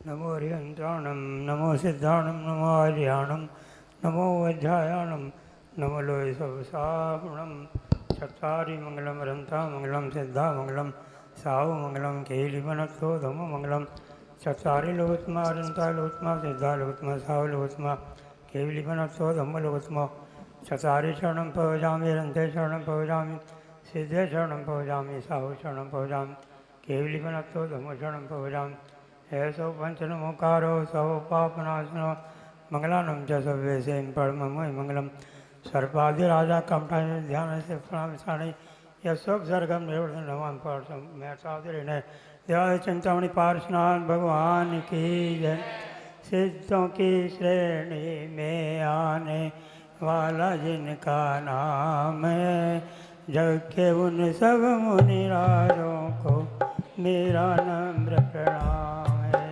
नमो हरियंत्राणम नमो सिद्धाणम नमो आर्याणम नमो अध्यायाणम नमो लोय सबसाहुणम चत्वारि मंगलम रंता मंगलम सिद्धा मंगलम साहु मंगलम केलिवनत्तो धम मंगलम चत्वारि लोकत्मा रंता लोकत्मा सिद्धा लोकत्मा साहु लोकत्मा केलिवनत्तो धम लोकत्मा चत्वारि शरणं पवजामि रंते शरणं पवजामि सिद्धे शरणं पवजामि साहु शरणं पवजामि केवलिवनत्तो धम शरणं पवजामि ऐसो पंचनमोकारो सौ पापनाशनो मंगलानम च सव्यसे परममय मंगलम सर्पाधिराजा कमठा ध्यान से प्रणामी यशोक सर्गम निर्वर्धन नवान पार्षम महसादिने देवाय चिंतामणि पार्षनाथ भगवान की जय। सिद्धों की श्रेणी में आने वाला जिनका नाम है, जग के उन सब मुनिराजों को मेरा नम्र प्रणाम है।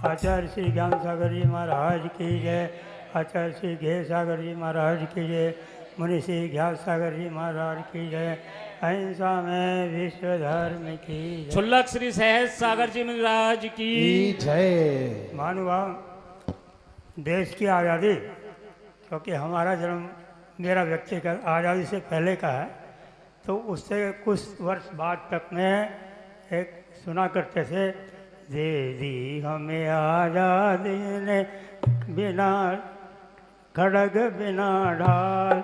आचार्य श्री ज्ञान सागर जी महाराज की जय। आचार्य श्री घे सागर जी महाराज की जय। मुनि श्री ज्ञान सागर जी महाराज की जय। अहिंसा में विश्व धर्म की जय। छुल्लक श्री सहज सागर जी महाराज की जय। महानुभाव, देश की आज़ादी, क्योंकि हमारा जन्म मेरा व्यक्तिगत आज़ादी से पहले का है, तो उससे कुछ वर्ष बाद तक में एक सुना करते थे, दे दी हमें आज़ादी ने बिना खड़ग बिना ढाल,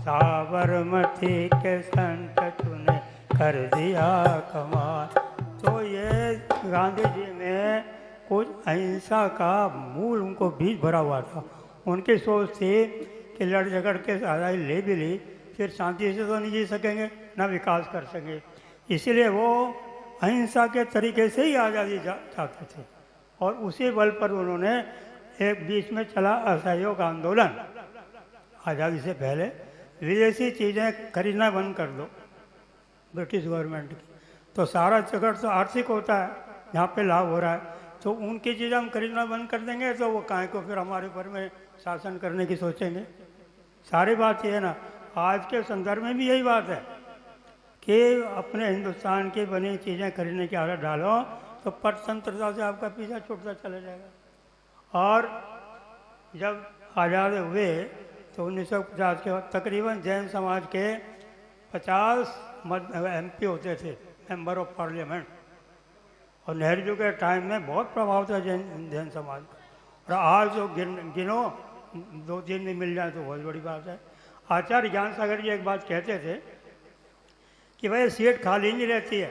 साबरमती के संत तूने कर दिया कमाल। तो ये गांधी जी में कुछ अहिंसा का मूल उनको बीज भरा हुआ था। उनकी सोच थी कि लड़ झगड़ के आज़ादी ले भी ली, फिर शांति से तो नहीं जी सकेंगे, ना विकास कर सकेंगे। इसीलिए वो अहिंसा के तरीके से ही आज़ादी चाहते थे, और उसी बल पर उन्होंने एक बीच में चला असहयोग आंदोलन। आज़ादी से पहले विदेशी चीज़ें खरीदना बंद कर दो ब्रिटिश गवर्नमेंट की, तो सारा झगड़ तो आर्थिक होता है, जहाँ पे लाभ हो रहा है, तो उनकी चीज़ें हम खरीदना बंद कर देंगे तो वो काहे को फिर हमारे ऊपर में शासन करने की सोचेंगे। सारी बात ये है ना, आज के संदर्भ में भी यही बात है कि अपने हिंदुस्तान की बनी चीज़ें खरीदने की आदत डालो तो परतंत्रता से आपका पीछा छूटता चला जाएगा। और जब आज़ाद हुए तो 1950 के बाद तकरीबन जैन समाज के 50 MP होते थे, मेंबर ऑफ पार्लियामेंट, और नेहरू जी के टाइम में बहुत प्रभाव था जैन समाज का। और आज जो गिनो 2-3 में मिल जाए तो बहुत बड़ी बात है। आचार्य ज्ञान सागर जी एक बात कहते थे कि भाई सीट खाली नहीं रहती है,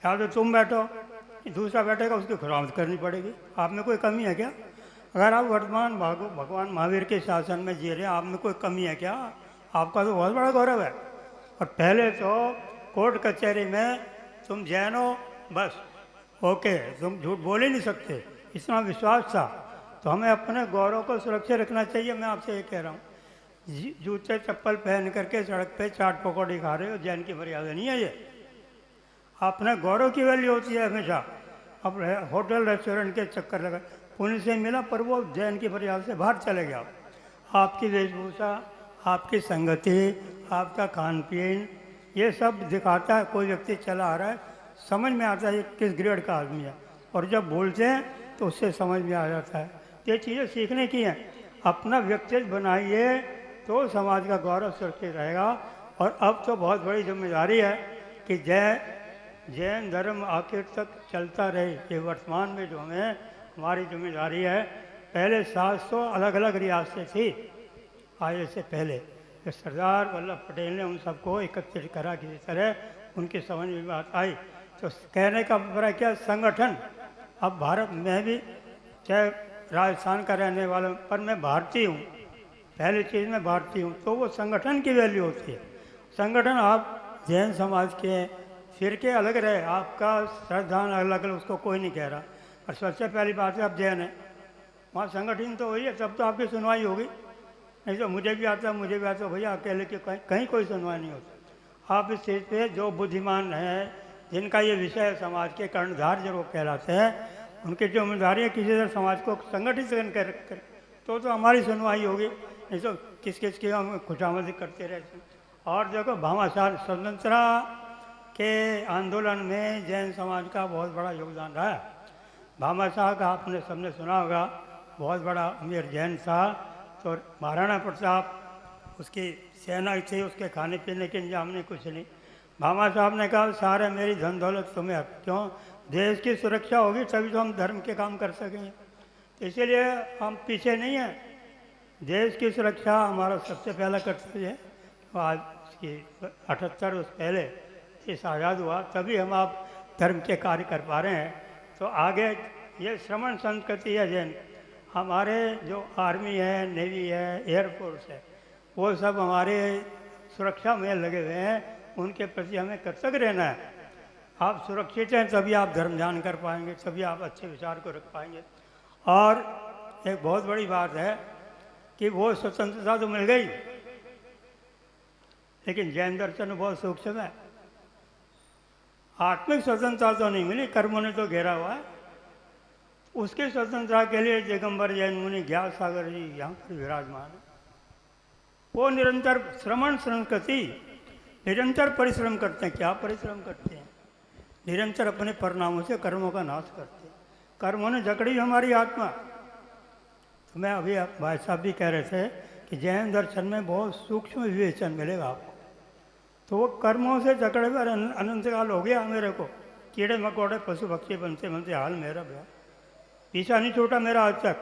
या तो तुम बैठो, दूसरा बैठेगा उसकी खुरामद करनी पड़ेगी। आप में कोई कमी है क्या? अगर आप वर्तमान भगवान महावीर के शासन में जी रहे हैं, आप में कोई कमी है क्या? आपका तो बहुत बड़ा गौरव है। और पहले तो कोर्ट कचहरी में तुम जैन हो बस ओके, तुम झूठ बोल ही नहीं सकते, इतना विश्वास था। तो हमें अपने गौरव को सुरक्षित रखना चाहिए। मैं आपसे ये कह रहा हूँ, जूते चप्पल पहन करके सड़क पे चाट पकौड़ी खा रहे हो, जैन की मर्यादा नहीं है ये। अपने गौरव की वैल्यू होती है हमेशा। अब होटल रेस्टोरेंट के चक्कर लगा, पुलिस से मिला पर वो जैन की मर्यादा से बाहर चले गया। आपकी वेशभूषा, आपकी संगति, आपका खान पीन, ये सब दिखाता है कोई व्यक्ति चला आ रहा है, समझ में आता है किस ग्रेड का आदमी है, और जब बोलते हैं तो उससे समझ में आ जाता है। ये चीज़ें सीखने की हैं। अपना व्यक्तित्व बनाइए तो समाज का गौरव सुरक्षित रहेगा। और अब तो बहुत बड़ी जिम्मेदारी है कि जैन धर्म आखिर तक चलता रहे। ये वर्तमान में जो हमें हमारी जिम्मेदारी है। पहले 700 अलग अलग रियासतें थी आने से पहले, तो सरदार वल्लभ पटेल ने उन सबको एकत्रित करा किसी तरह, उनकी समझ में बात आई। तो कहने का अभिप्राय क्या, संगठन। अब भारत में भी चाहे राजस्थान का रहने वाला, पर मैं भारतीय हूँ, पहली चीज़ मैं भारतीय हूँ, तो वो संगठन की वैल्यू होती है। संगठन आप जैन समाज के फिरके अलग रहे, आपका श्रद्धा अलग अलग, उसको कोई नहीं कह रहा। और सबसे पहली बात है आप जैन है, वहाँ संगठन तो वही है, तब तो आपकी सुनवाई होगी। नहीं तो मुझे भी आता भैया अकेले के कहीं कोई सुनवाई नहीं होती। आप इस चीज़ पे जो बुद्धिमान हैं, जिनका ये विषय है समाज के कर्णधार जो लोग कहलाते हैं, उनकी जिम्मेदारी है किसी तरह समाज को संगठित कर तो हमारी सुनवाई होगी। नहीं तो किस की हम खुशामदी करते रहते हैं। और देखो भामाशाह स्वतंत्रता के आंदोलन में जैन समाज का बहुत बड़ा योगदान रहा है। भामा शाह का आपने सबने सुना होगा, बहुत बड़ा अमीर जैन था। तो महाराणा प्रताप उसकी सेना थी, उसके खाने पीने के इंतजाम नहीं, कुछ नहीं। भामा साहब ने कहा सारे मेरी धन दौलत तुम्हें, क्यों, देश की सुरक्षा होगी तभी तो हम धर्म के काम कर सकेंगे। तो इसीलिए हम पीछे नहीं हैं। देश की सुरक्षा हमारा सबसे पहला कर्तव्य है। तो आज की 78 वर्ष पहले देश आज़ाद हुआ, तभी हम आप धर्म के कार्य कर पा रहे हैं। तो आगे ये श्रमण संस्कृति है जैन। हमारे जो आर्मी है, नेवी है, एयरफोर्स है, वो सब हमारे सुरक्षा में लगे हुए हैं। उनके प्रति हमें कर्तव्य रहना है। आप सुरक्षित हैं तभी आप धर्म ध्यान कर पाएंगे, तभी आप अच्छे विचार को रख पाएंगे। और एक बहुत बड़ी बात है कि वो स्वतंत्रता तो मिल गई, लेकिन जैन दर्शन बहुत सूक्ष्म है। आत्मिक स्वतंत्रता तो नहीं मिली, कर्मों ने तो घेरा हुआ है। उसकी स्वतंत्रता के लिए दिगंबर जैन मुनि ज्ञान सागर जी यहाँ पर विराजमान है। वो निरंतर श्रमण संस्कृति, निरंतर परिश्रम करते हैं। क्या परिश्रम करते हैं? निरंतर अपने परिणामों से कर्मों का नाश करते हैं। कर्मों ने जकड़ी हमारी आत्मा। तो मैं अभी भाई साहब भी कह रहे थे कि जैन दर्शन में बहुत सूक्ष्म विवेचन मिलेगा आपको। तो वो कर्मों से जकड़े हुए अनंत काल हो गया मेरे को, कीड़े मकोड़े पशु पक्षी बनते बनते हाल मेरा भया, पीछा नहीं छूटा मेरा आज तक।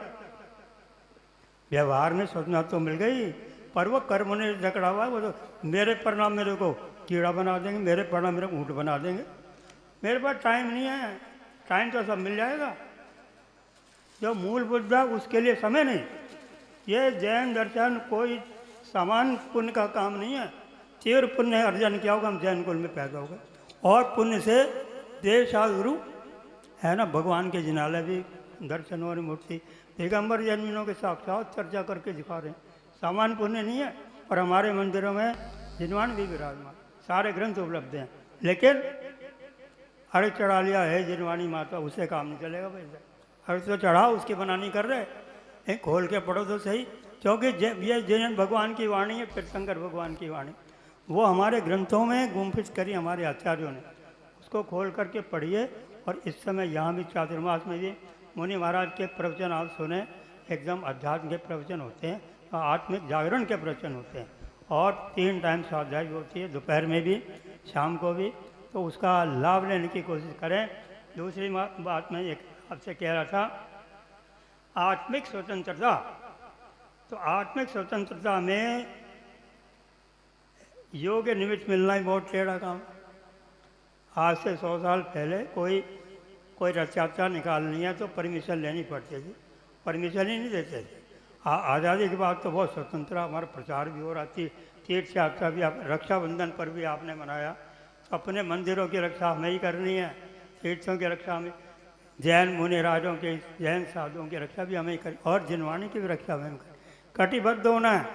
व्यवहार में स्वतंत्रता तो मिल गई, पर वो कर्म ने जकड़ा हुआ है। वो तो मेरे परिणाम मेरे को कीड़ा बना देंगे, मेरे परिणाम मेरे को ऊँट बना देंगे। मेरे पास टाइम नहीं है, टाइम तो सब मिल जाएगा। जो मूल मुद्दा उसके लिए समय नहीं। ये जैन दर्शन कोई सामान्य पुण्य का काम नहीं है। तीव्र पुण्य अर्जन किया होगा, हम जैन कुल में पैदा हो गए। और पुण्य से देश गुरु है ना, भगवान के जिनालय भी दर्शन और मूर्ति दिगंबर जैनियों के साक्षात चर्चा करके दिखा रहे हैं। सामान्य पुण्य नहीं है। और हमारे मंदिरों में जिनवान भी विराजमान, सारे ग्रंथ उपलब्ध हैं। लेकिन अर्घ चढ़ा लिया है जिनवानी माता, उससे काम नहीं चलेगा भाई। अर्घ तो चढ़ाओ, उसकी बना नहीं कर रहे। खोल के पढ़ो तो सही, क्योंकि ये जैन भगवान की वाणी है, तीर्थंकर भगवान की वाणी। वो हमारे ग्रंथों में गुम्फित करी हमारे आचार्यों ने, उसको खोल करके पढ़िए। और इस समय यहाँ भी चातुर्मास में भी मुनि महाराज के प्रवचन आप सुने, एकदम अध्यात्म के प्रवचन होते हैं, आत्मिक जागरण के प्रवचन होते हैं। और 3 टाइम स्वाध्याय होती है, दोपहर में भी शाम को भी। तो उसका लाभ लेने की कोशिश करें। दूसरी बात मैं एक आपसे कह रहा था, आत्मिक स्वतंत्रता। तो आत्मिक स्वतंत्रता में योग निमित्त मिलना ही बहुत टेढ़ा काम। आज से 100 साल पहले कोई रथ यात्रा निकालनी है तो परमिशन लेनी पड़ती थी, परमिशन ही नहीं देते थे। आज़ादी के बाद तो बहुत स्वतंत्रता, हमारा प्रचार भी हो रहा थी, तीर्थ यात्रा भी, रक्षाबंधन पर भी आपने मनाया। तो अपने मंदिरों की रक्षा हमें ही करनी है, तीर्थों की रक्षा हमें, जैन मुनि राजों की, जैन साधुओं की रक्षा भी हमें ही करें, और जिनवाणी की भी रक्षा हमें करें। कटिबद्ध होना है।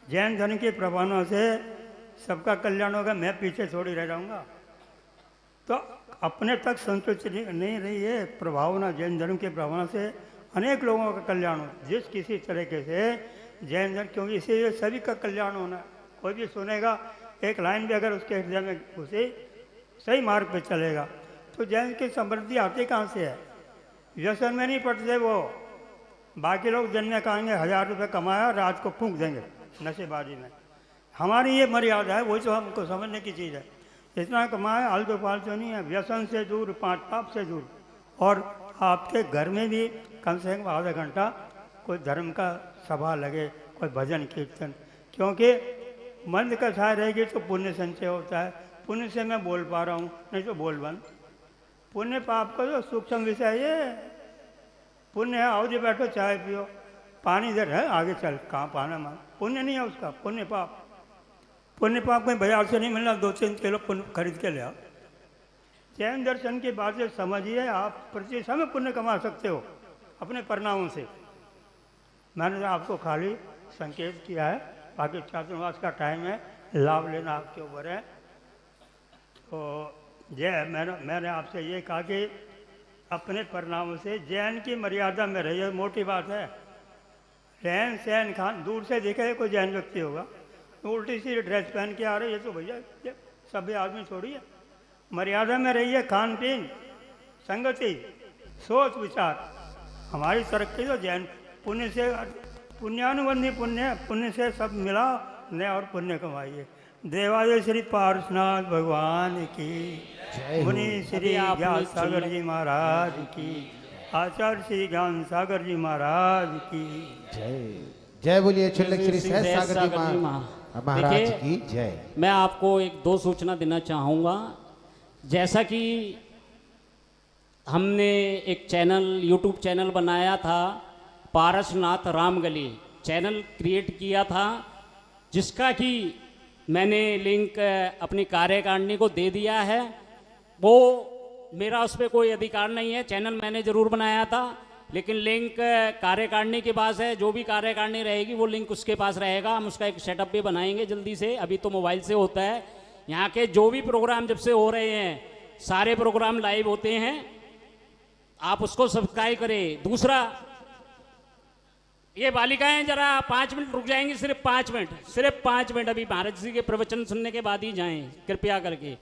जैन धर्म की प्रभावना से सबका कल्याण होगा, मैं पीछे थोड़ी रह जाऊँगा। तो अपने तक संतुष्ट नहीं रही है प्रभावना। जैन धर्म के प्रभावना से अनेक लोगों का कल्याण हो, जिस किसी तरीके से जैन धर्म, क्योंकि इसीलिए सभी का कल्याण होना। कोई भी सुनेगा, एक लाइन भी अगर उसके हृदय में घुसे, सही मार्ग पे चलेगा। तो जैन की समृद्धि आती कहाँ से है? व्यसन में नहीं पड़ते वो। बाकी लोग दिन में कहेंगे 1000 रुपये कमाया, रात को फूंक देंगे नशेबाजी में। हमारी ये मर्यादा है, वही तो हमको समझने की चीज़ है। इतना कमाया, आलतू फालतू नहीं है, व्यसन से दूर, 5 पाप से दूर। और आपके घर में भी कम से कम आधा घंटा कोई धर्म का सभा लगे, कोई भजन कीर्तन, क्योंकि मन का छाया रहेगी तो पुण्य संचय होता है। पुण्य से मैं बोल पा रहा हूँ, नहीं तो बोल बंद। पुण्य पाप का जो सूक्ष्म विषय ये पुण्य है, आओ जी बैठो चाय पियो, पानी इधर है आगे चल, कहाँ पाना मांग, पुण्य नहीं है उसका। पुण्य पाप, पुण्य पाप में बाजार से नहीं मिलना, 2-3 किलो पुण्य खरीद के ले आओ। जैन दर्शन की बातें समझिए, आप प्रति समय पुण्य कमा सकते हो अपने परिणामों से। मैंने आपको खाली संकेत किया है, बाकी चातुर्मास का टाइम है, लाभ लेना आपके ऊपर है। तो मैंने आपसे ये कहा कि अपने परिणामों से जैन की मर्यादा में रहिए, मोटी बात है। रहन सहन खान, दूर से देखे कोई जैन व्यक्ति होगा तो उल्टी सी ड्रेस पहन के आ रहे, ये तो भैया ये सभ्य आदमी थोड़ी है। मर्यादा में रहिए, खान पीन, संगति, सोच विचार। हमारी तरक्की तो जैन पुण्य से, पुण्यानुबंधी पुण्य, पुण्य से सब मिला ने और पुण्य कमाइए। देवालय श्री पार्श्वनाथ भगवान की, मुनि श्री अभी आपने ज्ञान सागर जी महाराज की, आचार्य श्री ज्ञान सागर जी महाराज की जय। जय बोलिए छुल्लक श्री सहज सागर जी महाराज देखिए, की जय। मैं आपको एक दो सूचना देना चाहूँगा। जैसा कि हमने एक चैनल, यूट्यूब चैनल बनाया था, पारसनाथ रामगली चैनल क्रिएट किया था, जिसका कि मैंने लिंक अपनी कार्यकारिणी को दे दिया है। वो मेरा उस पर कोई अधिकार नहीं है, चैनल मैंने ज़रूर बनाया था, लेकिन लिंक कार्यकारिणी के पास है। जो भी कार्यकारिणी रहेगी वो लिंक उसके पास रहेगा। हम उसका एक सेटअप भी बनाएंगे जल्दी से, अभी तो मोबाइल से होता है। यहाँ के जो भी प्रोग्राम जब से हो रहे हैं, सारे प्रोग्राम लाइव होते हैं, आप उसको सब्सक्राइब करें। दूसरा, ये बालिकाएं जरा 5 मिनट रुक जाएंगी, सिर्फ 5 मिनट, सिर्फ 5 मिनट, अभी महाराज जी के प्रवचन सुनने के बाद ही जाएं कृपया करके।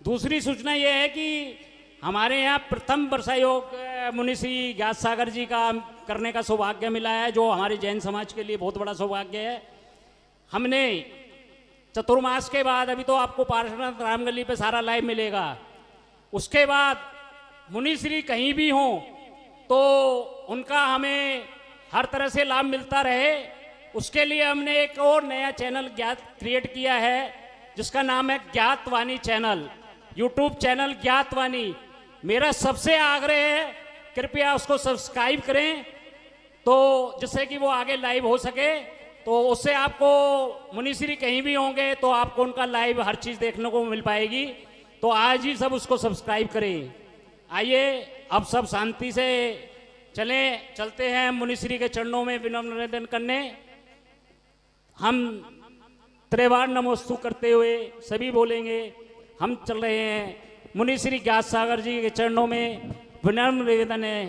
दूसरी सूचना ये है कि हमारे यहाँ प्रथम वर्षा योग मुनिश्री ज्ञात सागर जी का करने का सौभाग्य मिला है, जो हमारे जैन समाज के लिए बहुत बड़ा सौभाग्य है। हमने चतुर्मास के बाद, अभी तो आपको पार्श्वनाथ रामगली पे सारा लाइव मिलेगा, उसके बाद मुनिश्री कहीं भी हों तो उनका हमें हर तरह से लाभ मिलता रहे, उसके लिए हमने एक और नया चैनल ज्ञात क्रिएट किया है, जिसका नाम है ज्ञातवाणी चैनल, यूट्यूब चैनल ज्ञातवाणी। मेरा सबसे आग्रह है कृपया उसको सब्सक्राइब करें, तो जिससे कि वो आगे लाइव हो सके। तो उससे आपको मुनिश्री कहीं भी होंगे तो आपको उनका लाइव हर चीज़ देखने को मिल पाएगी। तो आज ही सब उसको सब्सक्राइब करें। आइए अब सब शांति से चलते हैं मुनिश्री के चरणों में विनम्र निवेदन करने। हम त्रिवार नमोस्तु करते हुए सभी बोलेंगे। हम चल रहे हैं मुनिश्री ज्ञात सागर जी के चरणों में विनम्र निवेदन है।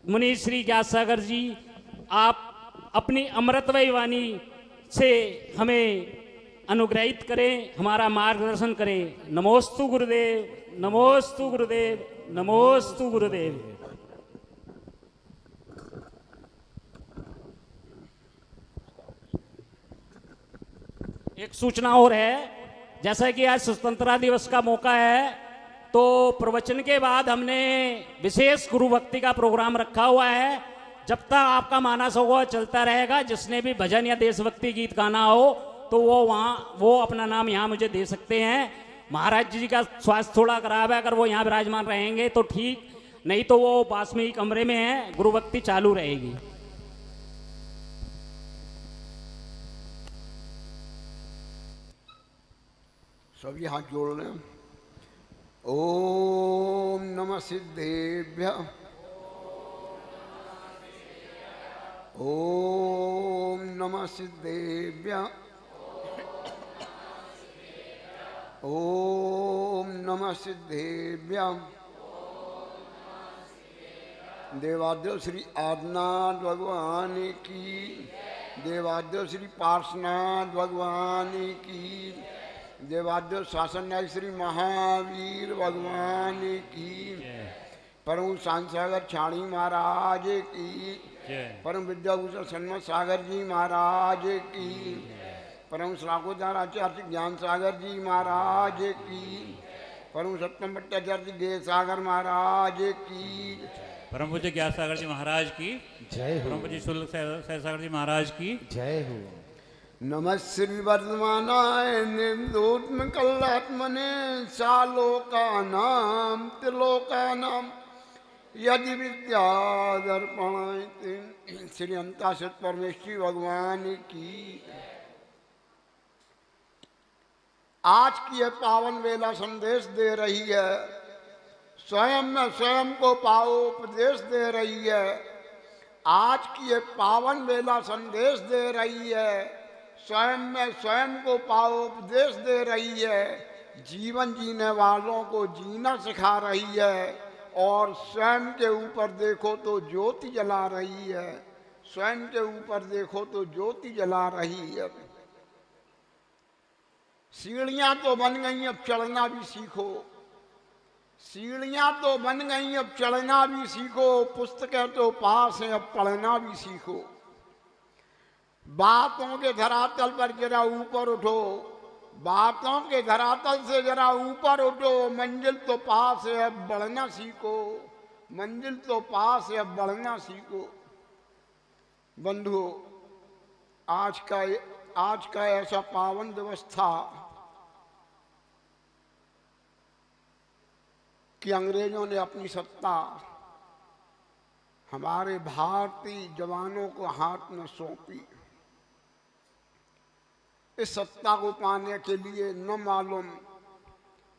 मुनिश्री ज्ञात सागर जी, आप अपनी अमृतमयी वाणी से हमें अनुग्रहित करें, हमारा मार्गदर्शन करें। नमोस्तु गुरुदेव, नमोस्तु गुरुदेव, नमोस्तु गुरुदेव। एक सूचना और है, जैसा कि आज स्वतंत्रता दिवस का मौका है, तो प्रवचन के बाद हमने विशेष गुरु भक्ति का प्रोग्राम रखा हुआ है। जब तक आपका मानस होगा चलता रहेगा। जिसने भी भजन या देशभक्ति गीत गाना हो तो वो अपना नाम यहाँ मुझे दे सकते हैं। महाराज जी का स्वास्थ्य थोड़ा खराब है, अगर वो यहाँ विराजमान रहेंगे तो ठीक, नहीं तो वो पास में ही कमरे में है, गुरु भक्ति चालू रहेगी। सभी हाथ जोड़ लें। ओम नमः सिद्धेभ्य, ओम नमः सिद्धेभ्य, ओम नमः सिद्धेभ्य। देवाद्य श्री आदिनाथ भगवान की, देवाद्य श्री पार्श्वनाथ भगवान की, देवाद्य शासन नायक श्री महावीर भगवान की, परम सांसागर छाणी महाराज की, परम विद्याभूषण सन्मत सागर जी महाराज की, परम श्राकोदार आचार्य ज्ञान सागर जी महाराज की, परम सप्तम भट्टाचार्य गेय सागर महाराज की, परम पूज्य ज्ञान सागर जी महाराज की जय हो। परम पूज्य शुल्क सहज सागर जी महाराज की जय हो। नमः श्री वर्धमानाय निर्दोत्म कल्लात्मने सालोकानां त्रिलोकानां यदि विद्यादर्पणाय श्री अंताशत परमेश्वरी भगवान की। आज की यह पावन वेला संदेश दे रही है, स्वयं में स्वयं को पाओ उपदेश दे रही है। आज की यह पावन वेला संदेश दे रही है, स्वयं में स्वयं को पाओ उपदेश दे रही है। जीवन जीने वालों को जीना सिखा रही है, और स्वयं के ऊपर देखो तो ज्योति जला रही है, स्वयं के ऊपर देखो तो ज्योति जला रही है। सीढ़ियां तो बन गई, अब चढ़ना भी सीखो। सीढ़ियां तो बन गई, अब चढ़ना भी सीखो। पुस्तकें तो पास हैं, अब पढ़ना भी सीखो। बातों के धरातल पर जरा ऊपर उठो, बातों के धरातल से जरा ऊपर उठो। मंजिल तो पास है, अब बढ़ना सीखो। मंजिल तो पास है, अब बढ़ना सीखो। बंधुओं, आज का ऐसा पावन दिवस था कि अंग्रेजों ने अपनी सत्ता हमारे भारतीय जवानों को हाथ में सौंपी। इस सत्ता को पाने के लिए न मालूम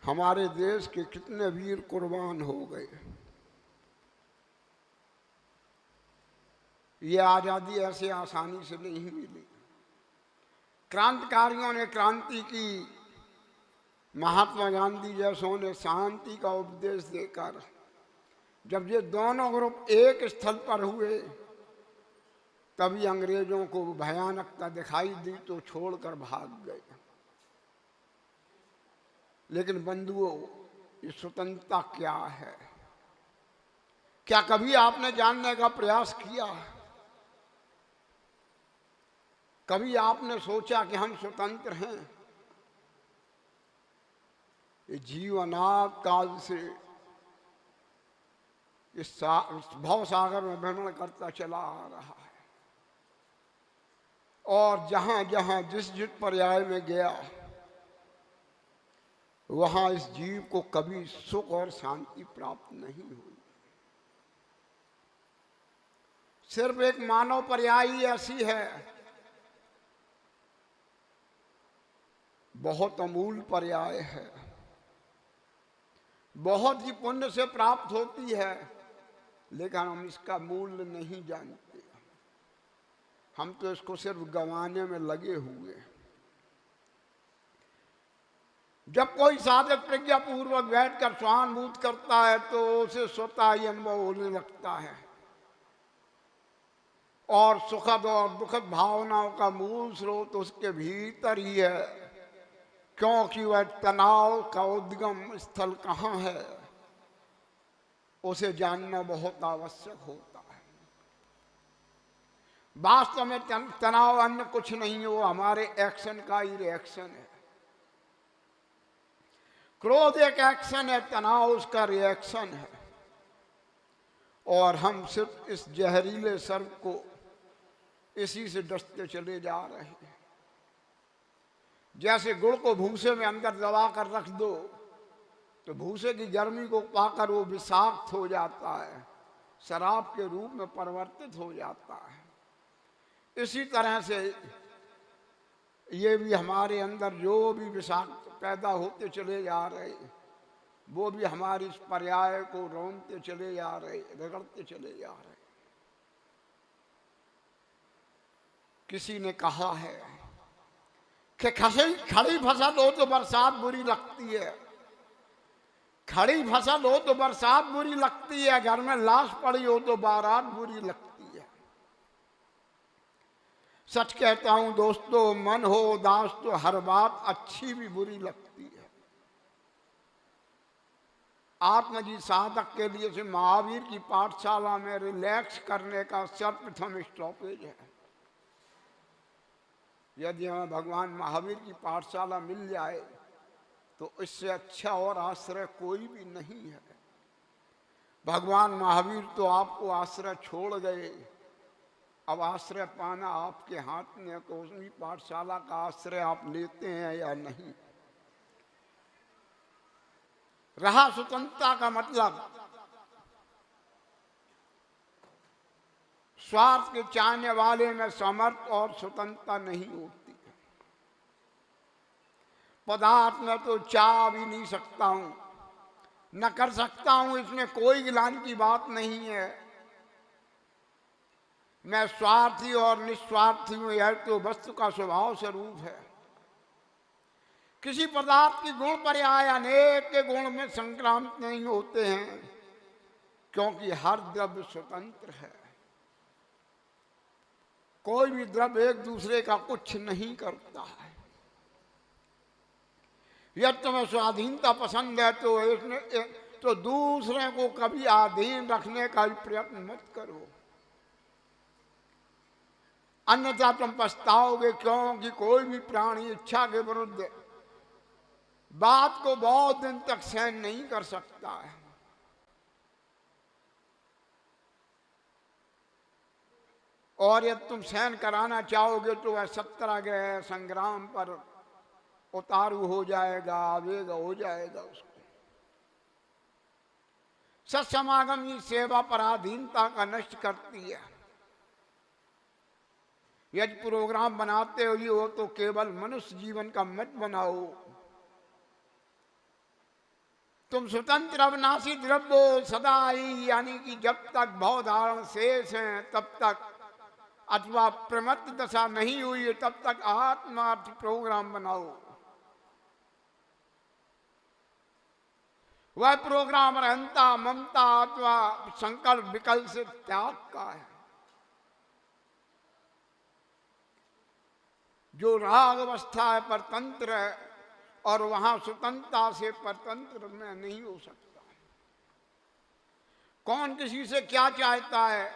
हमारे देश के कितने वीर कुर्बान हो गए। ये आज़ादी ऐसे आसानी से नहीं मिली। क्रांतिकारियों ने क्रांति की, महात्मा गांधी जैसों ने शांति का उपदेश देकर जब ये दोनों ग्रुप एक स्थल पर हुए तभी अंग्रेजों को भयानकता दिखाई दी तो छोड़कर भाग गए। लेकिन बंधुओं, ये स्वतंत्रता क्या है? क्या कभी आपने जानने का प्रयास किया? कभी आपने सोचा कि हम स्वतंत्र हैं? ये जीवनाद काल से इस भव सागर में भ्रमण करता चला आ रहा है और जहां जहां जिस जिस पर्याय में गया वहां इस जीव को कभी सुख और शांति प्राप्त नहीं हुई। सिर्फ एक मानव पर्याय ऐसी है, बहुत अमूल पर्याय है, बहुत ही पुण्य से प्राप्त होती है, लेकिन हम इसका मूल्य नहीं जानते। हम तो इसको सिर्फ गंवाने में लगे हुए। जब कोई साधक प्रज्ञा पूर्वक बैठकर स्वानुभूत करता है तो उसे स्वतः ही अनुभव होने लगता है और सुखद और दुखद भावनाओं का मूल स्रोत उसके भीतर ही है, क्योंकि वह तनाव का उद्गम स्थल कहाँ है उसे जानना बहुत आवश्यक होता है। वास्तव में तनाव अन्य कुछ नहीं है, वो हमारे एक्शन का ही रिएक्शन है। क्रोध एक एक्शन है, तनाव उसका रिएक्शन है। और हम सिर्फ इस जहरीले सर्प को इसी से डसते चले जा रहे हैं। जैसे गुड़ को भूसे में अंदर दबा कर रख दो तो भूसे की गर्मी को पाकर वो विषाक्त हो जाता है, शराब के रूप में परिवर्तित हो जाता है। इसी तरह से ये भी हमारे अंदर जो भी विषाक्त पैदा होते चले जा रहे वो भी हमारी इस पर्याय को रोनते चले जा रहे, रगड़ते चले जा रहे। किसी ने कहा है कि खड़ी फसल हो तो बरसात बुरी लगती है, खड़ी फसल हो तो बरसात बुरी लगती है, घर में लाश पड़ी हो तो बारात बुरी लगती है। सच कहता हूं दोस्तों, मन हो उदास तो हर बात अच्छी भी बुरी लगती है। आत्मजी साधक के लिए से महावीर की पाठशाला में रिलैक्स करने का सर्वप्रथम स्टॉपेज है। यदि हमें भगवान महावीर की पाठशाला मिल जाए तो इससे अच्छा और आश्रय कोई भी नहीं है। भगवान महावीर तो आपको आश्रय छोड़ गए, अब आश्रय पाना आपके हाथ में, तो उसी पाठशाला का आश्रय आप लेते हैं या नहीं। रहा स्वतंत्रता का मतलब, स्वार्थ के चाहने वाले में समर्थ और स्वतंत्रता नहीं होती। पदार्थ में तो चाह भी नहीं सकता हूं, न कर सकता हूं, इसमें कोई गिलान की बात नहीं है। मैं स्वार्थी और निस्वार्थी हूं, यह तो वस्तु का स्वभाव स्वरूप है। किसी पदार्थ की गुण पर्याय अनेक के गुण में संक्रांत नहीं होते हैं, क्योंकि हर द्रव्य स्वतंत्र है। कोई भी द्रव्य एक दूसरे का कुछ नहीं करता है। यदि तुम्हें स्वाधीनता पसंद है तो तो दूसरे को कभी अधीन रखने का भी प्रयत्न मत करो, अन्यथा तुम पछताओगे। क्योंकि कोई भी प्राणी इच्छा के विरुद्ध बात को बहुत दिन तक सहन नहीं कर सकता है। और यदि तुम सहन कराना चाहोगे तो वह 17 के संग्राम पर उतारू हो जाएगा, आवेग हो जाएगा उसको। सत्समागम ही सेवा पराधीनता का नष्ट करती है। यदि प्रोग्राम बनाते हो तो केवल मनुष्य जीवन का मत बनाओ। तुम स्वतंत्र अविनाशी द्रव्य सदा ही, यानी कि जब तक भवधारण शेष हैं तब तक, अथवा प्रमत्त दशा नहीं हुई है तब तक आत्मार्थ प्रोग्राम बनाओ। वह प्रोग्राम रहता ममता अथवा संकल्प विकल्प से त्याग का है। जो राग अवस्था है परतंत्र है, और वहां स्वतंत्रता से परतंत्र में नहीं हो सकता। कौन किसी से क्या चाहता है?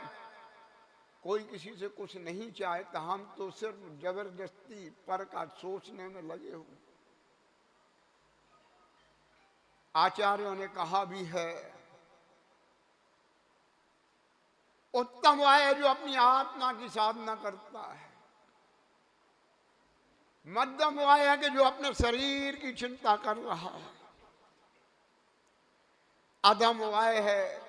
कोई किसी से कुछ नहीं चाहता। हम तो सिर्फ जबरदस्ती पर का सोचने में लगे हुए। आचार्यों ने कहा भी है, उत्तम वह है जो अपनी आत्मा की साधना करता है। मध्यम वह है कि जो अपने शरीर की चिंता कर रहा है। अधम वह है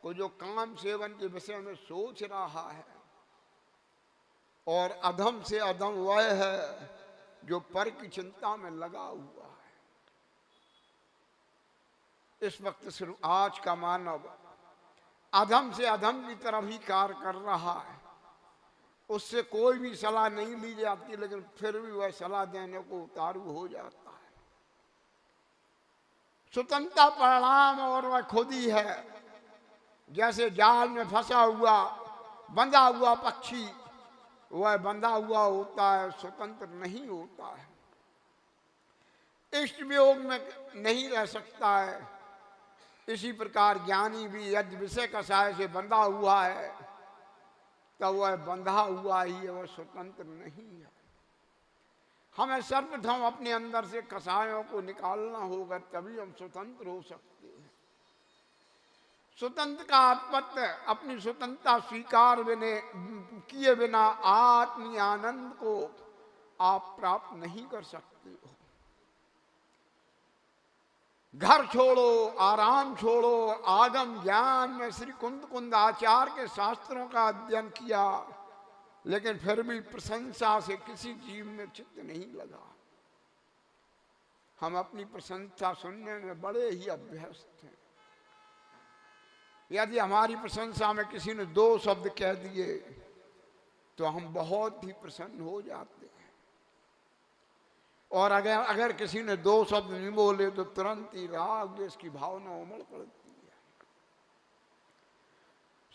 को जो काम सेवन के विषय में सोच रहा है। और अधम से अधम वह है जो पर की चिंता में लगा हुआ है। इस वक्त सिर्फ आज का मानव अधम से अधम की तरफ ही कार्य कर रहा है। उससे कोई भी सलाह नहीं ली जाती, लेकिन फिर भी वह सलाह देने को उतारू हो जाता है। स्वतंत्रता परिणाम और वह खुद ही है। जैसे जाल में फंसा हुआ बंधा हुआ पक्षी, वह बंधा हुआ होता है, स्वतंत्र नहीं होता है। इष्ट वियोग में नहीं रह सकता है। इसी प्रकार ज्ञानी भी यदि विषय कषाय से बंधा हुआ है तब वह बंधा हुआ ही है, वह स्वतंत्र नहीं है। हमें सर्वप्रथम अपने अंदर से कषायों को निकालना होगा, तभी हम स्वतंत्र हो सकते हैं। स्वतंत्र का आत्मत्व अपनी स्वतंत्रता स्वीकार किए बिना आत्मीय आनंद को आप प्राप्त नहीं कर सकते हो। घर छोड़ो, आराम छोड़ो, आगम ज्ञान में श्री कुंद आचार्य के शास्त्रों का अध्ययन किया, लेकिन फिर भी प्रशंसा से किसी जीव में चित्त नहीं लगा। हम अपनी प्रशंसा सुनने में बड़े ही अभ्यस्त हैं। यदि हमारी प्रशंसा में किसी ने 2 शब्द कह दिए तो हम बहुत ही प्रसन्न हो जाते हैं। और अगर किसी ने 2 शब्द नहीं बोले तो तुरंत ही राग द्वेष की भावना उमड़ पड़ती है।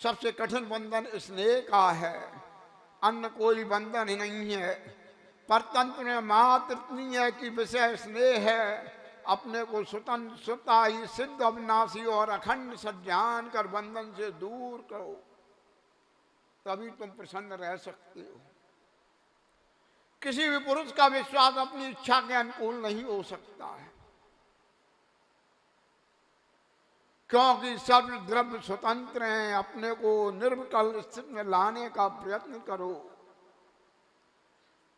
सबसे कठिन बंधन स्नेह का है, अन्य कोई बंधन ही नहीं है। परतंत्र में मात्र इतनी है कि विषय स्नेह है। अपने को स्वतंत्र स्वता ही सिद्ध अविनाशी और अखंड सज्जान कर बंधन से दूर करो, तभी तुम प्रसन्न रह सकते हो। किसी भी पुरुष का विश्वास अपनी इच्छा के अनुकूल नहीं हो सकता है, क्योंकि सब द्रव्य स्वतंत्र हैं। अपने को निर्विकल्प स्थिति में लाने का प्रयत्न करो।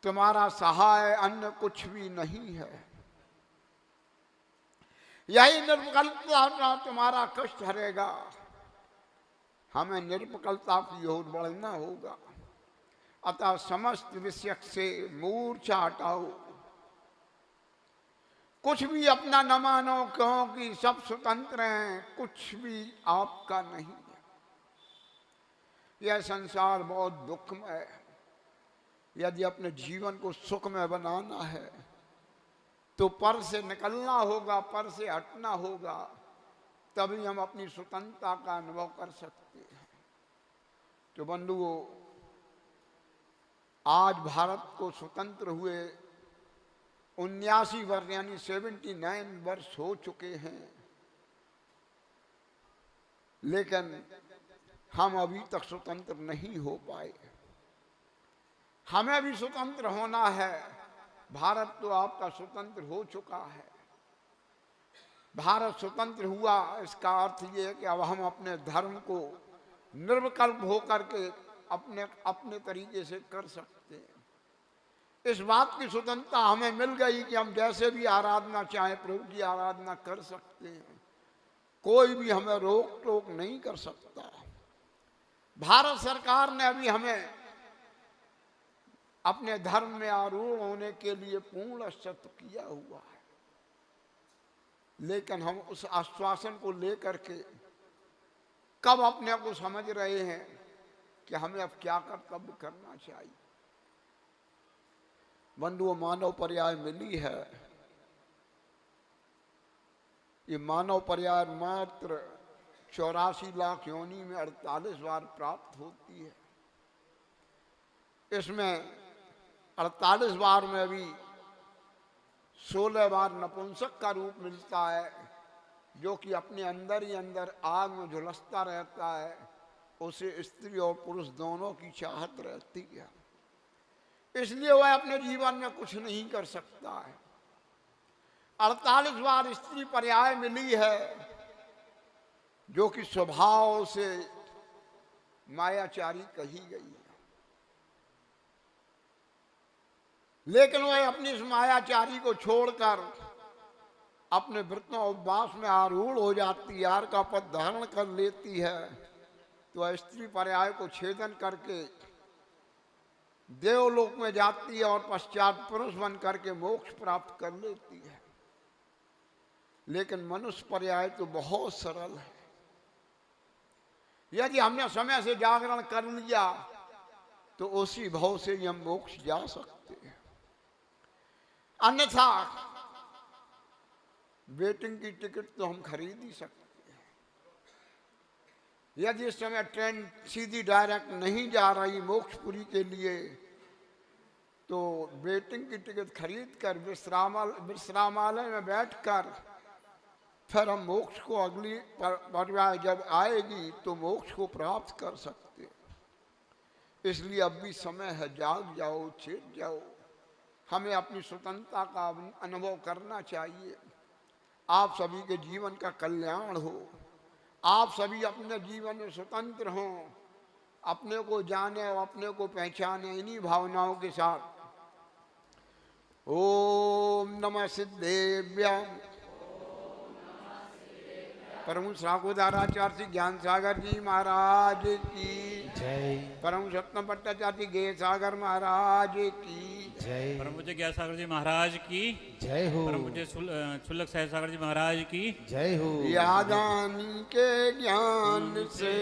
तुम्हारा सहाय अन्य कुछ भी नहीं है। यही निर्विकल्पता तुम्हारा कष्ट हरेगा। हमें निर्विकल्पता की ओर बढ़ना होगा। अतः समस्त विषय से मूर्छा हटाओ। कुछ भी अपना न मानो, क्योंकि सब स्वतंत्र हैं, कुछ भी आपका नहीं है। यह संसार बहुत दुखमय है। यदि अपने जीवन को सुखमय बनाना है तो पर से निकलना होगा, पर से हटना होगा, तभी हम अपनी स्वतंत्रता का अनुभव कर सकते हैं। तो बंधुओं, आज भारत को स्वतंत्र हुए 79 वर्ष यानी 79 वर्ष हो चुके हैं, लेकिन हम अभी तक स्वतंत्र नहीं हो पाए। हमें भी स्वतंत्र होना है। भारत तो आपका स्वतंत्र हो चुका है। भारत स्वतंत्र हुआ, इसका अर्थ ये है कि अब हम अपने धर्म को निर्विकल्प होकर के अपने अपने तरीके से कर सकते हैं। इस बात की स्वतंत्रता हमें मिल गई कि हम जैसे भी आराधना चाहें प्रभु की आराधना कर सकते हैं। कोई भी हमें रोक टोक नहीं कर सकता। भारत सरकार ने अभी हमें अपने धर्म में आरूढ़ होने के लिए पूर्ण सत्य किया हुआ है, लेकिन हम उस आश्वासन को लेकर के कब अपने को समझ रहे हैं कि हमें अब क्या कर्तव्य करना चाहिए। बंधुओं, मानव पर्याय मिली है। ये मानव पर्याय मात्र 84 लाख योनि में 48 बार प्राप्त होती है। इसमें 48 बार में भी 16 बार नपुंसक का रूप मिलता है, जो कि अपने अंदर ही अंदर आग में झुलसता रहता है। उसे स्त्री और पुरुष दोनों की चाहत रहती है, इसलिए वह अपने जीवन में कुछ नहीं कर सकता है। 48 बार स्त्री पर्याय मिली है, जो कि स्वभाव से मायाचारी कही गई है, लेकिन वह अपनी इस मायाचारी को छोड़कर अपने व्रतों उपवास में आरूढ़ हो जाती, यार का पद धारण कर लेती है, तो वह स्त्री पर्याय को छेदन करके देवलोक में जाती है और पश्चात पुरुष बन करके मोक्ष प्राप्त कर लेती है। लेकिन मनुष्य पर्याय तो बहुत सरल है। यदि हमने समय से जागरण कर लिया तो उसी भाव से ही हम मोक्ष जा सकते हैं। अन्यथा वेटिंग की टिकट तो हम खरीद ही सकते हैं। यदि इस समय ट्रेन सीधी डायरेक्ट नहीं जा रही मोक्षपुरी के लिए, तो वेटिंग की टिकट खरीद कर विश्रामालय में बैठकर फिर हम मोक्ष को अगली पर्याय जब आएगी तो मोक्ष को प्राप्त कर सकते हैं। इसलिए अब भी समय है, जाग जाओ, चेत जाओ। हमें अपनी स्वतंत्रता का अनुभव करना चाहिए। आप सभी के जीवन का कल्याण हो, आप सभी अपने जीवन में स्वतंत्र हों, अपने को जाने और अपने को पहचाने। इन्हीं भावनाओं के साथ ओम नमः सिद्धेभ्यां परम साकुदाराचार्य श्री ज्ञान सागर जी महाराज की जय। परम सत्यम भट्टाचार्य गे सागर महाराज की जय। परम पूज्य ज्ञान सागर जी महाराज की जय हो। परम पूज्य क्षुल्लक सहज सागर जी महाराज की जय हो। यादानी के ज्ञान से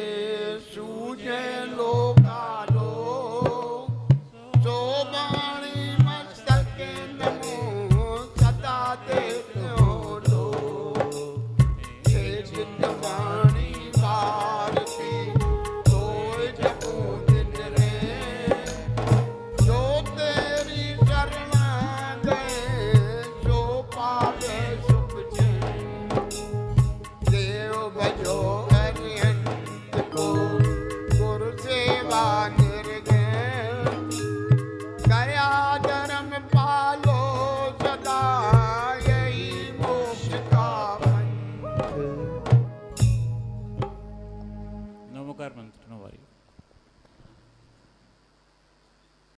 सूझे लोकालो, सो वाणी मस्तक नमो सदा देते हो लोग। हे जितवाणी भारती कोई जपो दिन रे, जो तेरी शरणा गए सो पावे सुख चैन। देव भजो अरिहंत को गुरु सेवा निर्गुण, गया जन्म पालो सदा यही मोक्ष का पंथ। नमोकार मंत्र नवारी।